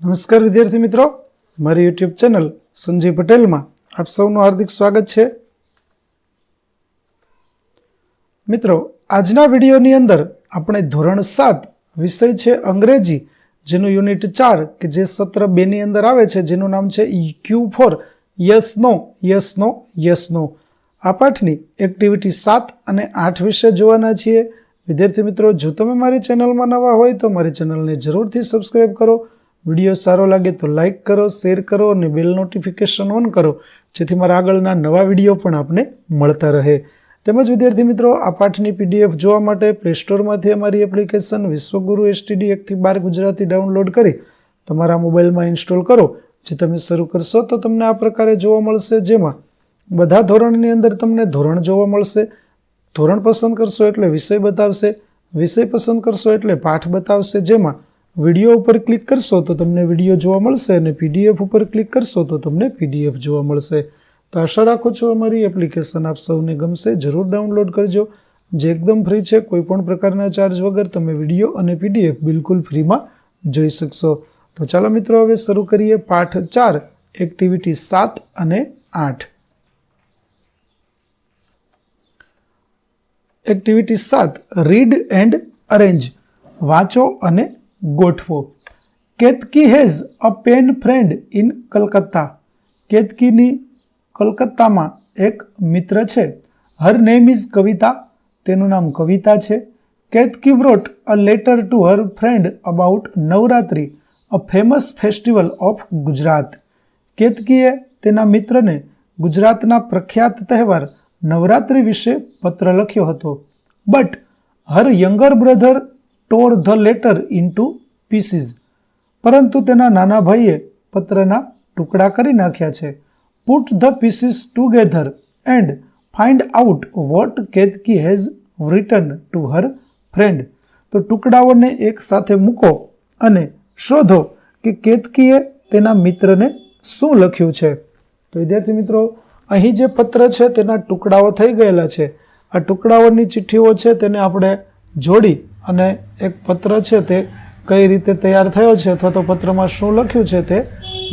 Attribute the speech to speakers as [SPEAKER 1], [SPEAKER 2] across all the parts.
[SPEAKER 1] નમસ્કાર વિદ્યાર્થી મિત્રો, મારી યુટ્યુબ ચેનલ સંજય પટેલમાં આપ સૌનું હાર્દિક સ્વાગત છે. મિત્રો, આજના વિડીયોની અંદર આપણે ધોરણ 7 વિષય છે અંગ્રેજી, જેનું યુનિટ 4 કે જે સત્ર 2 ની અંદર આવે છે, જેનું નામ છે Q four yes no yes no yes no. આ પાઠની એક્ટિવિટી 7 અને 8 વિશે જોવાના છીએ. વિદ્યાર્થી મિત્રો, જો તમે મારી ચેનલમાં નવા હોય તો મારી ચેનલને જરૂરથી સબસ્ક્રાઇબ કરો. વિડીયો સારો લાગે તો લાઇક કરો, શેર કરો અને બેલ નોટિફિકેશન ઓન કરો, જેથી મારા આગળના નવા વિડીયો પણ આપને મળતા રહે. તેમજ વિદ્યાર્થી મિત્રો, આ પાઠની PDF જોવા માટે પ્લે સ્ટોરમાંથી અમારી એપ્લિકેશન વિશ્વગુરુ STD 1 થી 12 ગુજરાતી ડાઉનલોડ કરી તમારા મોબાઈલમાં ઇન્સ્ટોલ કરો. જે તમે શરૂ કરશો તો તમને આ પ્રકારે જોવા મળશે, જેમાં બધા ધોરણની અંદર તમને ધોરણ જોવા મળશે. ધોરણ પસંદ કરશો એટલે વિષય બતાવશે, વિષય પસંદ કરશો એટલે પાઠ બતાવશે. જેમાં વિડીયો ઉપર ક્લિક કરશો તો તમને વિડીયો જોવા મળશે અને PDF ઉપર ક્લિક કરશો તો તમને PDF જોવા મળશે. તો આશા રાખું છું અમારી એપ્લિકેશન આપ સૌને ગમશે. જરૂર ડાઉનલોડ કરજો, જે એકદમ ફ્રી છે. કોઈ પણ પ્રકારના ચાર્જ વગર તમે વિડીયો અને PDF બિલકુલ ફ્રીમાં જોઈ શકશો. તો ચાલો મિત્રો, હવે શરૂ કરીએ પાઠ 4 એક્ટિવિટી 7 અને 8. એક્ટિવિટી 7 રીડ એન્ડ અરેન્જ, વાંચો અને ગોઠવો. Ketaki has a pen friend in Calcutta. કેતકીની કલકત્તામાં એક મિત્ર છે. Her name is Kavita. તેનું નામ કવિતા છે. Ketaki wrote a letter to her friend about Navratri, a famous festival of Gujarat. કેતકીએ તેના મિત્રને ગુજરાતના પ્રખ્યાત તહેવાર નવરાત્રી વિશે પત્ર લખ્યો હતો. But Har younger brother tore the letter into pieces. પરંતુ તેના નાના ભાઈએ પત્રના ટુકડા કરી નાખ્યા છે. Put the pieces together and find out what Ketki has written to her friend. તો ટુકડાઓને એક સાથે મૂકો અને શોધો કે કેતકીએ તેના મિત્રને શું લખ્યું છે. તો વિદ્યાર્થી મિત્રો, અહીં જે પત્ર છે તેના ટુકડાઓ થઈ ગયેલા છે. આ ટુકડાઓની ચિઠ્ઠીઓ છે તેને આપણે જોડી અને એક પત્ર છે તે કઈ રીતે તૈયાર થયો છે અથવા તો પત્રમાં શું લખ્યું છે તે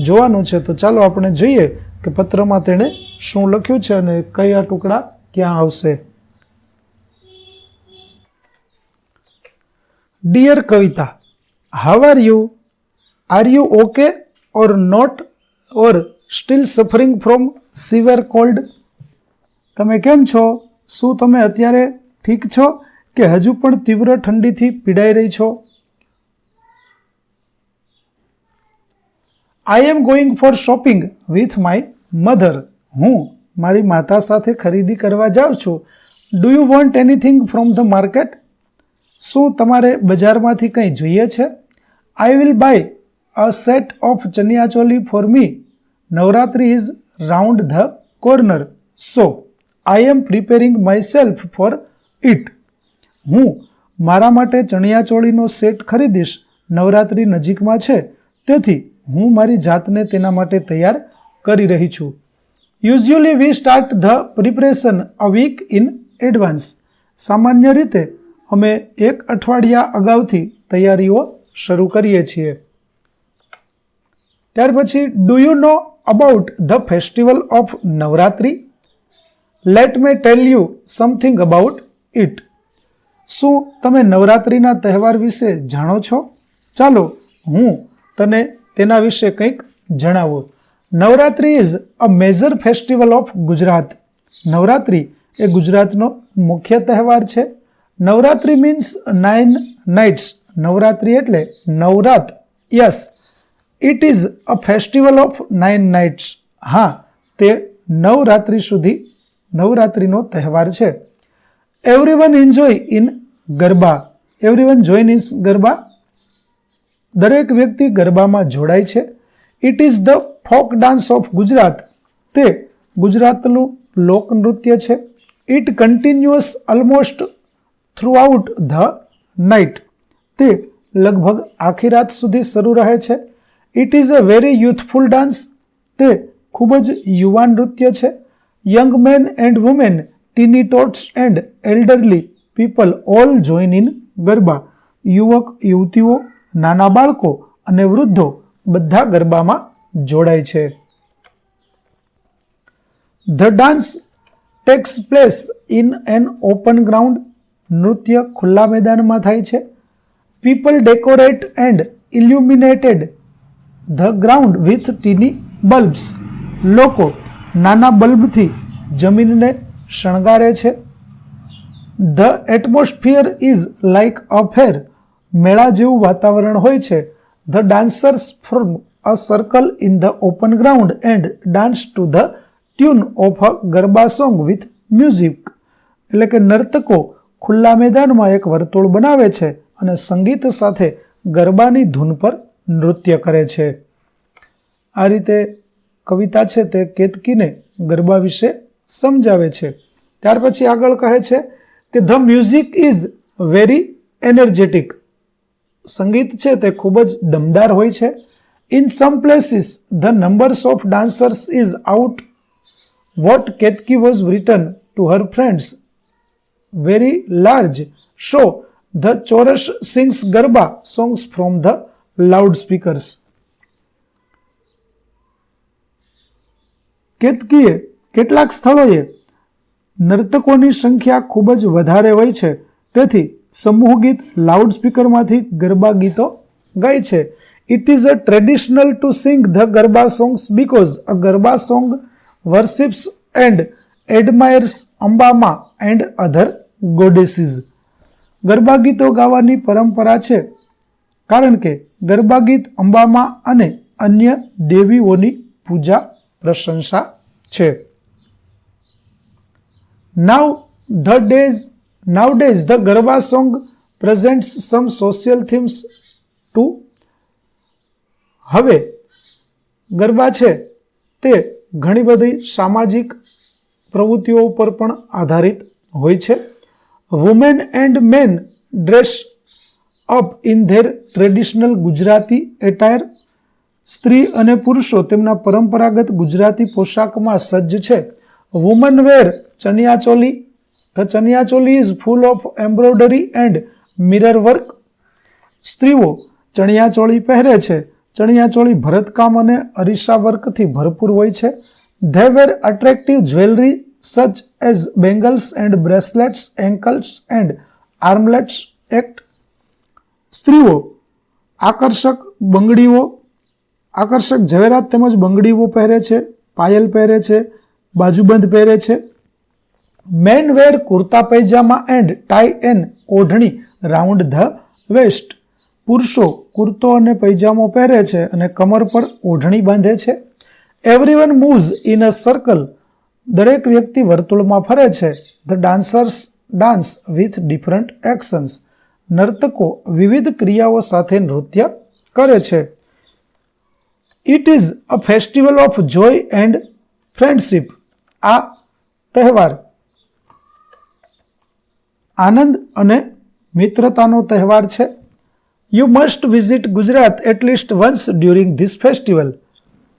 [SPEAKER 1] જોવાનું છે. તો ચાલો આપણે જોઈએ કે પત્રમાં તેણે શું લખ્યું છે અને કયા ટુકડા ક્યાં આવશે. Dear Kavita, how are you? Are you okay or not or still suffering from severe cold? તમે કેમ છો? શું તમે અત્યારે ઠીક છો કે હજુ પણ તીવ્ર ઠંડીથી પીડાઈ રહી છો? I am going for shopping with my mother. હું મારી માતા સાથે ખરીદી કરવા જાઉં છું. Do you want anything from the market? શું તમારે બજારમાંથી કંઈ જોઈએ છે? I will buy a set of chaniya choli for me. Navratri is round the corner, so I am preparing myself for it. હું મારા માટે ચણિયાચોળીનો સેટ ખરીદીશ. નવરાત્રી નજીકમાં છે, તેથી હું મારી જાતને તેના માટે તૈયાર કરી રહી છું. Usually we start the preparation a week in advance. સામાન્ય રીતે અમે એક અઠવાડિયા અગાઉથી તૈયારીઓ શરૂ કરીએ છીએ. ત્યાર પછી, do you know about the festival of Navratri? Let me tell you something about it. શું તમે નવરાત્રિના તહેવાર વિશે જાણો છો? ચાલો હું તને તેના વિશે કંઈક જણાવું. Navratri is a major festival of Gujarat. Navratri એ ગુજરાતનો મુખ્ય તહેવાર છે. Navratri means 9 nights. નવરાત્રી એટલે 9 રાત. Yes, it is a festival of 9 nights. હા, તે 9 રાત્રિ સુધી નવરાત્રીનો તહેવાર છે. Everyone enjoy in garba. Everyone join in garba. દરેક વ્યક્તિ ગરબામાં જોડાય છે. It is the folk dance of Gujarat. તે ગુજરાતનું લોકનૃત્ય છે. It continuous almost throughout the night. તે લગભગ આખી રાત સુધી શરૂ રહે છે. It is a very youthful dance. તે ખૂબ જ યુવાન નૃત્ય છે. Young men and women, teeny tots and elderly people all join in garba. યુવક યુવતીઓ, નાના બાળકો અને વૃદ્ધો બધા ગરબામાં જોડાય છે. The dance takes place in an open ground. નૃત્ય ખુલ્લા મેદાનમાં થાય છે. People decorate and illuminated the ground with teeny bulbs. લોકો નાના બલ્બથી જમીનને શણગારે છે. The atmosphere is like a fair. મેળા જેવું વાતાવરણ હોય છે. The dancers form a circle in the open ground and dance to the tune of a garba song with music. એટલે કે નર્તકો ખુલ્લા મેદાનમાં એક વર્તુળ બનાવે છે અને સંગીત સાથે ગરબાની ધૂન પર નૃત્ય કરે છે. આ રીતે કવિતા છે તે કેતકીને ગરબા વિશે સમજાવે છે. ત્યાર પછી આગળ કહે છે કે the music is very energetic. સંગીત છે તે ખૂબ જ દમદાર હોય છે. In sum places the numbers of dancers is out vote Ketaki was return to her friends very large. So the chorus sings garba songs from the loudspeakers. કેતકીએ કેટલાક સ્થળોએ નર્તકોની સંખ્યા ખૂબ જ વધારે હોય છે, તેથી સમૂહ ગીત લાઉડસ્પીકરમાંથી ગરબા ગીતો ગાય છે. It is a traditional to sing the garba songs because a garba song worships and admires Ambama and other goddesses. Garba ગીતો ગાવાની પરંપરા છે કારણ કે ગરબા ગીત અંબામા અને અન્ય દેવીઓની પૂજા પ્રશંસા છે. Nowadays the Garba song presents some social themes too. હવે ગરબા છે તે ઘણી બધી સામાજિક પ્રવૃત્તિઓ ઉપર પણ આધારિત હોય છે. Women and men dress up in their traditional Gujarati attire. સ્ત્રી અને પુરુષો તેમના પરંપરાગત ગુજરાતી પોશાકમાં સજ્જ છે. Woman wear chaniya choli. The chaniya choli is full of embroidery and mirror work. સ્ત્રીઓ ચણિયાચોળી પહેરે છે. ચણિયાચોળી ભરતકામ અને અરીસા વર્કથી ભરપૂર હોય છે. They wear attractive jewelry such as bangles and bracelets, ankles and armlets act. સ્ત્રીઓ આકર્ષક ઝવેરાત તેમજ બંગડીઓ પહેરે છે, પાયલ પહેરે છે, બાજુબંધ પહેરે છે. Men wear kurta pyjama and tie and odhni round the waist. પુરુષો કુર્તો અને પૈજામો પહેરે છે અને કમર પર ઓઢણી બાંધે છે. Everyone moves in a circle. દરેક વ્યક્તિ વર્તુળમાં ફરે છે. The dancers dance with different actions. નર્તકો વિવિધ ક્રિયાઓ સાથે નૃત્ય કરે છે. It is a festival of joy and friendship. આ તહેવાર આનંદ અને મિત્રતાનો તહેવાર છે. You must visit Gujarat at least once during this festival.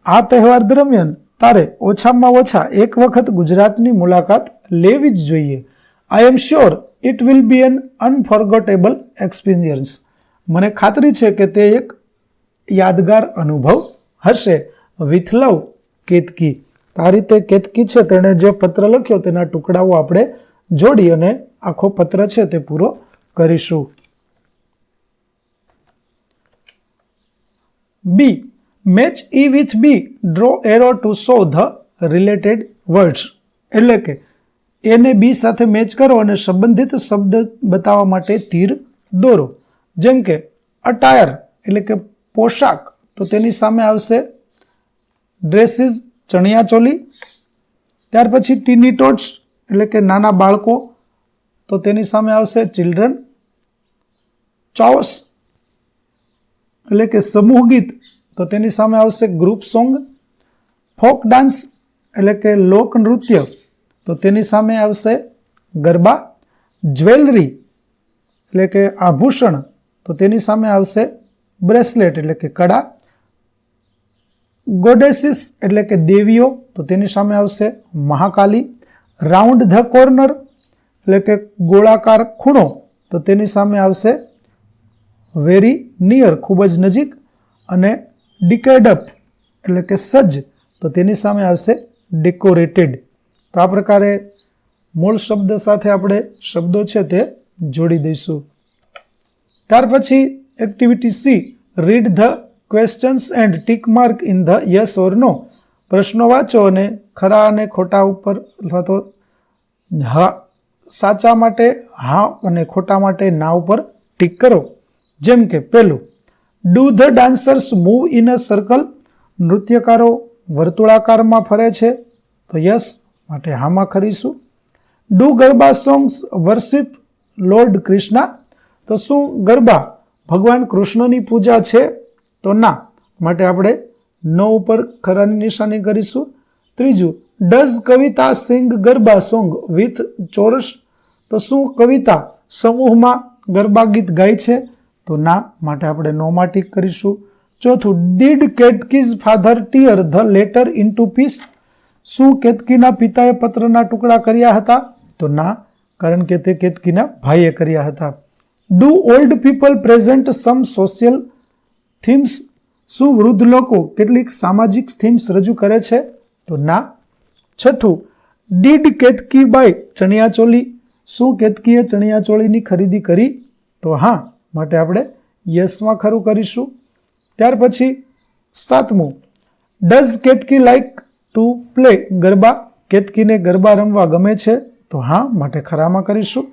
[SPEAKER 1] આ તહેવાર દરમિયાન તારે ઓછામાં ઓછા એક વખત ગુજરાતની મુલાકાત લેવી જ જોઈએ. I am sure it will be an unforgettable experience. મને ખાતરી છે કે તે એક યાદગાર અનુભવ હશે. With love Ketaki. આ રીતે કેતકી છે તેણે જે પત્ર લખ્યો તેના ટુકડાઓ આપણે જોડી અને આખો પત્ર છે તે પૂરો કરીશું. B. Match E with B. Draw arrow to show the related words. એટલે કે A ને B સાથે મેચ કરો અને સંબંધિત શબ્દ બતાવવા માટે તીર દોરો. જેમ કે અટાયર એટલે કે પોશાક, તો તેની સામે આવશે ડ્રેસીસ ચણિયાચોલી. ત્યાર પછી ટીની ટોટ્સ એટલે કે નાના બાળકો, તો તેની સામે આવશે ચિલ્ડ્રન. ચોસ એટલે કે સમૂહ ગીત, તો તેની સામે આવશે ગ્રુપ સોંગ. ફોક ડાન્સ એટલે કે લોક નૃત્ય, તો તેની સામે આવશે ગરબા. જ્વેલરી એટલે કે આભૂષણ, તો તેની સામે આવશે બ્રેસલેટ એટલે કે કડા. ગોડેસીસ એટલે કે દેવીઓ, તો તેની સામે આવશે મહાકાલી. રાઉન્ડ ધ કોર્નર એટલે કે ગોળાકાર ખૂણો, તો તેની સામે આવશે વેરી નિયર ખૂબ જ નજીક. અને ડિકેડ અપ એટલે કે સજ્જ, તો તેની સામે આવશે ડેકોરેટેડ. તો આ પ્રકારે મૂળ શબ્દ સાથે આપણે શબ્દો છે તે જોડી દઈશું. ત્યાર પછી activity C, read the questions and tick mark in the yes or no. પ્રશ્નો વાંચો અને ખરા અને ખોટા ઉપર અથવા તો હા સાચા માટે હા અને ખોટા માટે ના ઉપર ટીક કરો. જેમ કે પહેલું, do the dancers move in a circle. નૃત્યકારો વર્તુળાકારમાં ફરે છે, તો યસ માટે હામાં ખરીશું. Do garba songs worship Lord Krishna. તો શું ગરબા ભગવાન કૃષ્ણની પૂજા છે, તો ના માટે આપણે નો ઉપર ખરાની નિશાની કરીશું. ત્રીજું, does Kavita sing garba song with chorus. તો શું કવિતા સમૂહમાં ગરબા ગીત ગાય છે, તો ના માટે આપણે નો માં ટીક કરીશું. ચોથું, did Ketaki's father tear the letter into piece. શું કેતકીના પિતાએ પત્રના ટુકડા કર્યા હતા, તો ના, કારણ કે તે કેતકીના ભાઈએ કર્યા હતા. Do old people present some social themes. શું વૃદ્ધ લોકો કેટલીક સામાજિક થીમ્સ રજૂ કરે છે, તો ના. છઠ્ઠું, ડીડ કેતકી બાય ચણિયાચોલી. શું કેતકીએ ચણિયાચોળીની ખરીદી કરી, તો હા માટે આપણે યસમાં ખરું કરીશું. ત્યાર પછી સાતમું, does Ketaki like to play garba. કેતકીને ગરબા રમવા ગમે છે, તો હા માટે ખરામાં કરીશું.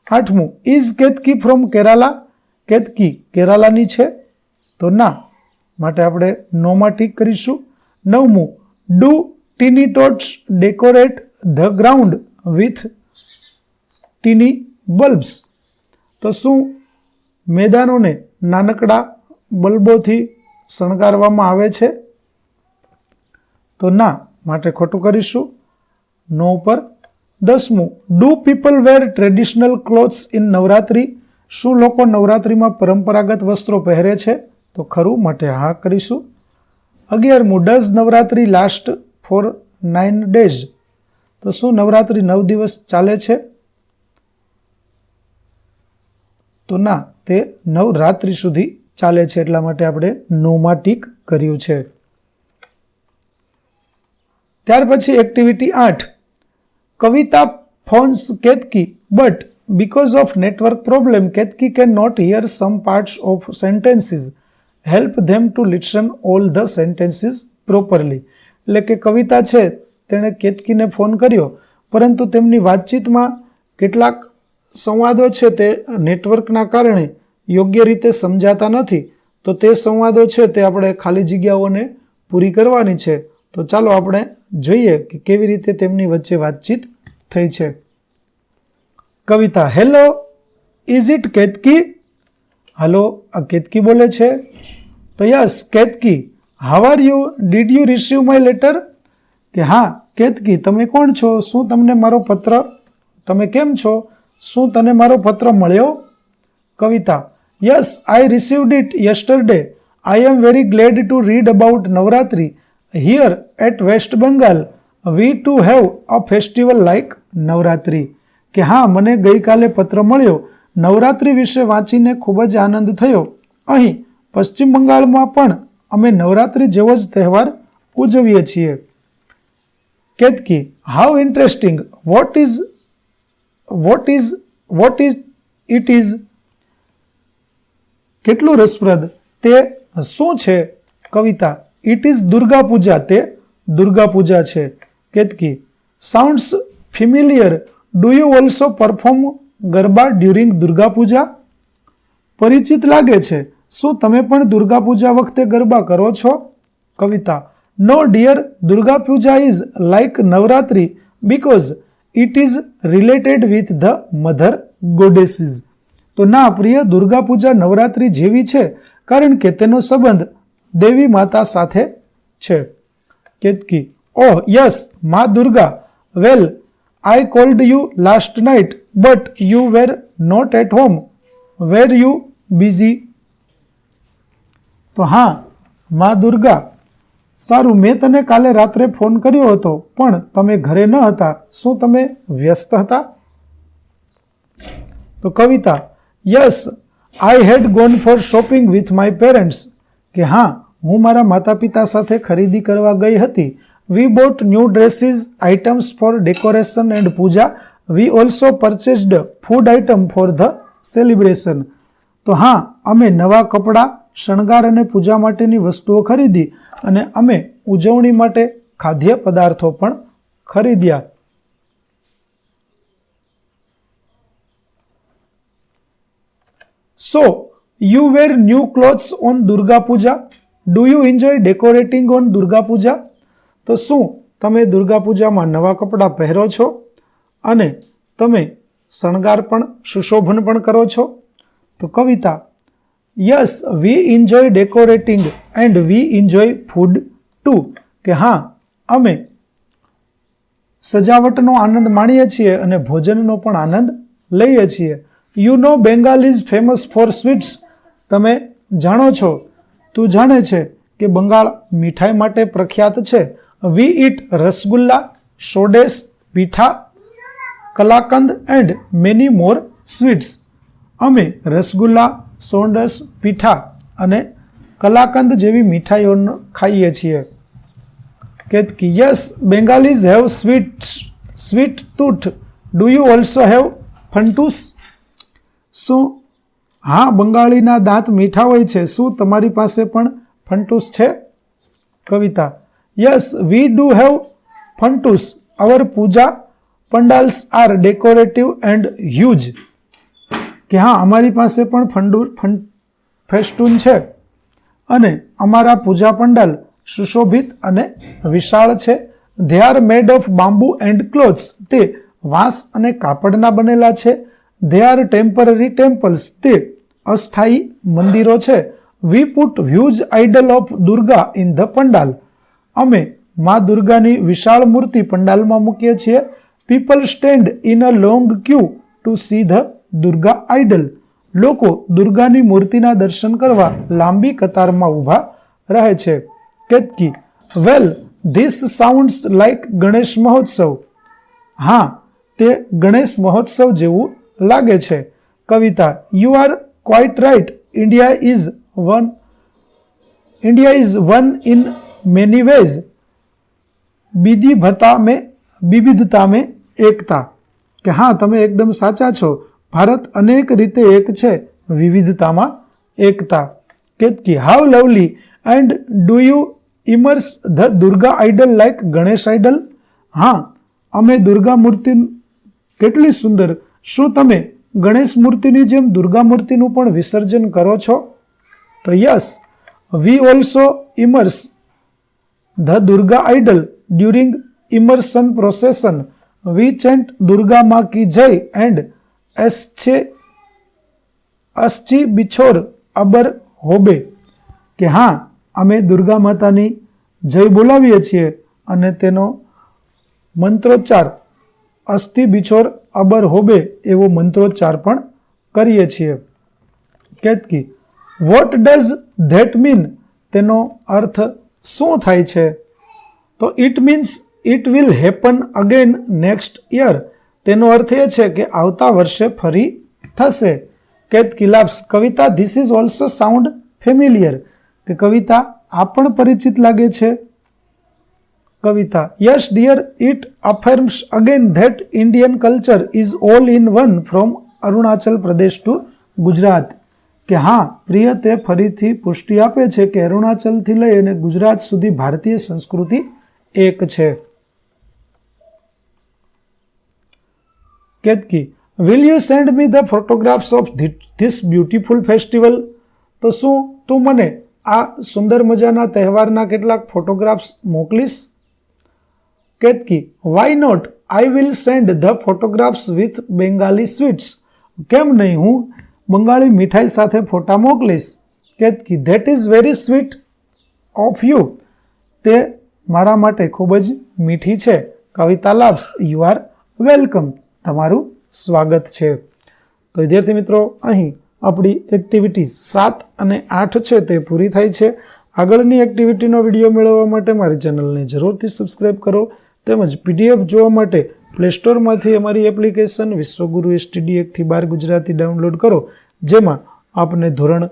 [SPEAKER 1] આઠમું, ઇઝ કેતકી ફ્રોમ કેરાલા. કેતકી કેરાલાની છે, તો ના માટે આપણે નોમાં ટીક કરીશું. નવમું, do teeny tots decorate the ground with teeny bulbs. તો શું મેદાનોને નાનકડા બલ્બોથી શણગારવામાં આવે છે, તો ના માટે ખોટું કરીશું નો ઉપર. 10મું, do people wear traditional clothes in Navratri. શું લોકો નવરાત્રીમાં પરંપરાગત વસ્ત્રો પહેરે છે, તો ખરું માટે હા કરીશું. 11મું, does Navratri last for 9 days. તો શું નવરાત્રી 9 દિવસ ચાલે છે, તો ના, તે નવરાત્રી સુધી ચાલે છે, એટલા માટે આપણે નોમાં ટીક કર્યું છે. ત્યાર પછી activity 8, Kavita phones Ketaki but because of network problem Ketki cannot hear some parts of sentences. Help them to listen all the sentences properly. એટલે કે કવિતા છે તેણે કેતકીને ફોન કર્યો, પરંતુ તેમની વાતચીતમાં કેટલાક સંવાદો છે તે નેટવર્કના કારણે યોગ્ય રીતે સમજાતા નથી. તો તે સંવાદો છે તે આપણે ખાલી જગ્યાઓને પૂરી કરવાની છે. તો ચાલો આપણે જોઈએ કે કેવી રીતે તેમની વચ્ચે વાતચીત થઈ છે. Kavita, hello is it Ketaki. Hello, આ કેતકી બોલે છે, તો yes Ketaki. How are you, did you receive my letter. કે હા કેતકી, તમે કોણ છો, શું તમને મારો પત્ર, તમે કેમ છો, શું તને મારો પત્ર મળ્યો. Kavita, yes I received it yesterday. I am very glad to read about Navratri. Here at West Bengal we too have a festival like Navratri. કે હા, મને ગઈકાલે પત્ર મળ્યો, નવરાત્રી વિશે વાંચીને ખૂબ જ આનંદ થયો. અહીં પશ્ચિમ બંગાળમાં પણ અમે નવરાત્રી જેવો જ તહેવાર ઉજવીએ છીએ. Ketaki, how interesting. What is it is. કેટલું રસપ્રદ. તે શું છે. Kavita, it is Durga Puja. તે દુર્ગા પૂજા છે. Ketaki, sounds familiar. Do you also perform garba during Durga Puja. પરિચિત લાગે છે, શું તમે પણ દુર્ગા પૂજા વખતે ગરબા કરો છો. Kavita, no dear, Durga Puja is like Navratri because it is related with the mother goddesses. તો ના પ્રિય, દુર્ગા પૂજા નવરાત્રી જેવી છે કારણ કે તેનો સંબંધ દેવી માતા સાથે છે. કેતકી, ઓહ યસ મા દુર્ગા. વેલ I called you last night but you were not at home. Were you busy? તો હા મા દુર્ગા, સારું, મેં તને કાલે રાત્રે ફોન કર્યો હતો પણ તમે ઘરે ન હતા. શું તમે વ્યસ્ત હતા. તો Kavita, yes I had gone for shopping with my parents. કે હા, હું મારા માતા પિતા સાથે ખરીદી કરવા ગઈ હતી. We bought new dresses items for decoration and puja. We also purchased food item for the celebration. તો હા, અમે નવા કપડાં, શણગાર અને પૂજા માટેની વસ્તુઓ ખરીદી અને અમે ઉજવણી માટે ખાદ્ય પદાર્થો પણ ખરીદ્યા. So, you wear new clothes on Durga Puja? Do you enjoy decorating on Durga Puja? તો શું તમે દુર્ગા પૂજામાં નવા કપડાં પહેરો છો અને તમે શણગાર પણ સુશોભન પણ કરો છો? તો Kavita, yes we enjoy decorating and we enjoy food too. કે હા, અમે સજાવટનો આનંદ માણીએ છીએ અને ભોજનનો પણ આનંદ લઈએ છીએ. You know Bengal is famous for sweets. તમે જાણો છો, તું જાણે છે કે બંગાળ મીઠાઈ માટે પ્રખ્યાત છે. We eat rasgulla, sandesh, pitha, kalakand and many more sweets. અમે રસગુલ્લા, સોડસ, પીઠા અને કલાકંદ જેવી મીઠાઈઓ ખાઈએ છીએ. Ketaki, yes Bengalis have sweet tooth. Do you also have ફંટૂસ? શું હા, બંગાળીના દાંત મીઠા હોય છે. શું તમારી પાસે પણ ફંટૂસ છે? Kavita, yes we do have ફંટૂસ. Our puja pandals are decorative and huge. કે હા, અમારી પાસે પણ ફેસ્ટૂન છે અને અમારા પૂજા પંડાલ સુશોભિત અને વિશાળ છે. They are made of bamboo and clothes. તે વાંસ અને કાપડના બનેલા છે. They are temporary temples. તે અસ્થાયી મંદિરો છે. We put huge idol of Durga in the pandal. અમે મા દુર્ગાની વિશાળ મૂર્તિ પંડાલમાં મૂકીએ છીએ. People stand in a long queue to see the Durga idol. લોકો દુર્ગાની મૂર્તિના દર્શન કરવા લાંબી કતારમાં ઊભા રહે છે. Ketaki, well this sounds like Ganesh Mahotsav. હા, તે ગણેશ મહોત્સવ જેવું લાગે છે. Kavita, you are quite right. India is one in many ways. વિવિધતા में એકતા. કે હા, તમે એકદમ સાચા છો. ભારત અનેક રીતે એક છે, વિવિધતામાં એકતા. Ketaki, how lovely. And do you immerse the Durga idol like Ganesh idol? હા, અમે દુર્ગા મૂર્તિ કેટલી સુંદર. શું તમે ગણેશ મૂર્તિની જેમ દુર્ગા મૂર્તિનું પણ વિસર્જન કરો છો? તો yes, we also immerse the Durga idol during immersion procession. We chant Durga મા કી જય એન્ડ અશ્ચી બિછોર અબર હોબે. કે હા, અમે દુર્ગા માતાની જય બોલાવીએ છીએ અને તેનો મંત્રોચ્ચાર અસ્થિ બિછોર અબર હોબે એવો મંત્રોચ્ચાર પણ કરીએ છીએ. Ketaki, what does that mean? તેનો અર્થ શું થાય છે? તો it means it will happen again next year. તેનો અર્થ એ છે કે આવતા વર્ષે ફરી થશે. Ketaki laughs. Kavita, this is also sound familiar. કે કવિતા, આ પણ પરિચિત લાગે છે. Kavita, yes dear, it affirms again that Indian culture is all in one from Arunachal Pradesh to Gujarat. કે હા પ્રિય, તે ફરીથી પુષ્ટિ આપે છે કે અરુણાચલથી લઈ અને ગુજરાત સુધી ભારતીય સંસ્કૃતિ એક છે. Ketaki, will you send me the photographs of this beautiful festival? તો શું તું મને આ સુંદર મજાના તહેવારના કેટલાક ફોટોગ્રાફ્સ મોકલીશ? Ketaki, why not, I will send the photographs with Bengali sweets. કેમ નહીં, હું બંગાળી મીઠાઈ સાથે ફોટા મોકલીશ. Ketaki, that is very sweet of you. તે મારા માટે ખૂબ જ મીઠી છે. Kavita laughs. You are welcome. તમારું સ્વાગત છે. તો વિદ્યાર્થી મિત્રો, અહીં આપણી એક્ટિવિટી 7 અને 8 છે તે પૂરી થાય છે. આગળની એક્ટિવિટીનો વિડીયો મેળવવા માટે મારી ચેનલને જરૂરથી સબસ્ક્રાઈબ કરો. તેમજ PDF જોવા માટે પ્લે સ્ટોરમાંથી અમારી એપ્લિકેશન વિશ્વગુરુ STD 1 થી 12 ગુજરાતી ડાઉનલોડ કરો, જેમાં આપને ધોરણ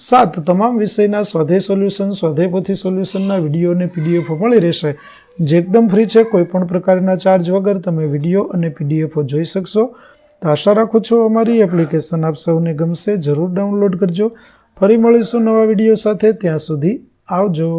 [SPEAKER 1] 7 તમામ વિષયના સ્વાધ્યાય સોલ્યુશન, સ્વાધ્યાય પોથી સોલ્યુશનના વિડીયો અને પીડીએફ મળી રહેશે, જે એકદમ ફ્રી છે. કોઈ પણ પ્રકારના ચાર્જ વગર તમે વિડીયો અને પીડીએફ જોઈ શકશો. તો આશા રાખું છું અમારી એપ્લિકેશન આપ સૌને ગમશે. જરૂર ડાઉનલોડ કરજો. ફરી મળીશું નવા વિડીયો સાથે. ત્યાં સુધી આવજો.